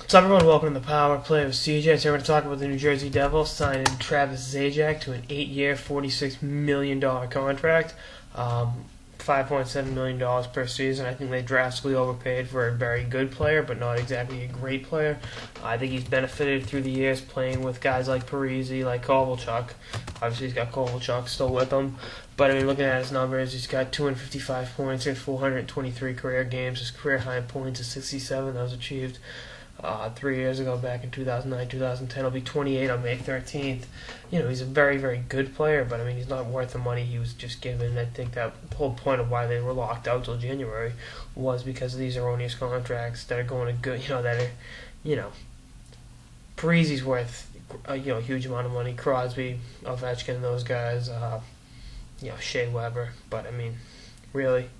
What's up, everyone? Welcome to the Power Play with CJ. So we're going to talk about the New Jersey Devils signing Travis Zajac to an 8-year, $46 million contract, $5.7 million per season. I think they drastically overpaid for a very good player, but not exactly a great player. I think he's benefited through the years playing with guys like Parise, like Kovalchuk. Obviously, he's got Kovalchuk still with him. But, I mean, looking at his numbers, he's got 255 points in 423 career games. His career high in points is 67. That was achieved 3 years ago, back in 2009, 2010. He'll be 28 on May 13th. You know, he's a very, very good player, but I mean, he's not worth the money he was just given. I think that the whole point of why they were locked out till January was because of these erroneous contracts that are going to good, Parise's worth, a huge amount of money. Crosby, Ovechkin, those guys, Shea Weber. But I mean, really,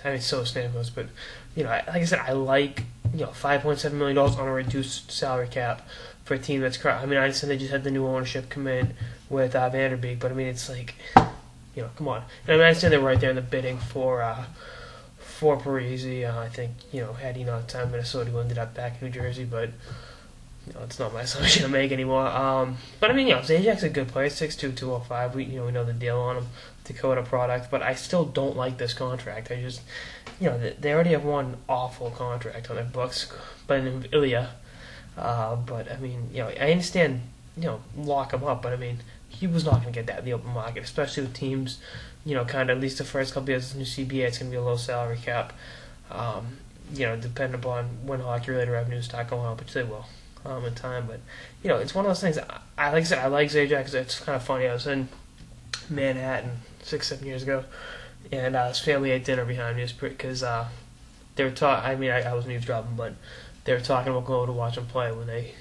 so Stamkos. But like I said, I like $5.7 million on a reduced salary cap for a team that's. I mean, I understand they just had the new ownership come in with Vanderbeek, but I mean, it's like, come on. And I mean, I understand they're right there in the bidding for Parise. I think had he not signed Minnesota, he ended up back in New Jersey, but. It's not my assumption to make anymore. But I mean, Zajac's a good player, 6'2", 205. We know the deal on him, Dakota product. But I still don't like this contract. I just, they already have one awful contract on their books, but in Ilya. But I mean, I understand, lock him up. But I mean, he was not going to get that in the open market, especially with teams, kind of at least the first couple years of the new CBA. It's going to be a low salary cap. Depending upon when hockey-related revenues start going up, which they will. In time, but it's one of those things. I like Zajac because it's kind of funny. I was in Manhattan 6-7 years ago, and his family ate dinner behind me because they were talking. I mean, I wasn't eavesdropping, but they were talking about going to watch him play when they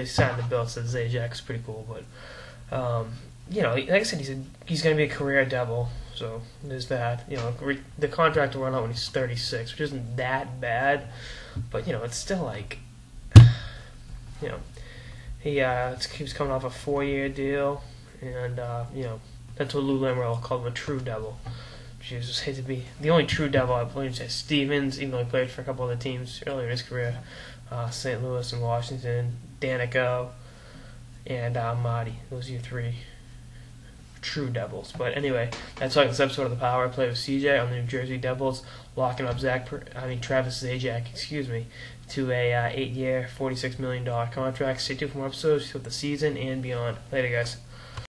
signed the bill. Said Zajac's pretty cool, but like I said, he's going to be a career Devil, so there's that. The contract will run out when he's 36, which isn't that bad, but it's still like. He was coming off a 4-year deal, and that's what Lou Lamoriello called him, a true Devil. Which is just hate to be the only true Devil I played is Stevens, even though he played for a couple other teams earlier in his career, St. Louis and Washington, Danico, and Marty. Those are your three true Devils. But anyway, that's like this episode of the Power Play with CJ on the New Jersey Devils, locking up Travis Zajac, to a 8-year, $46 million contract. Stay tuned for more episodes throughout the season and beyond. Later, guys.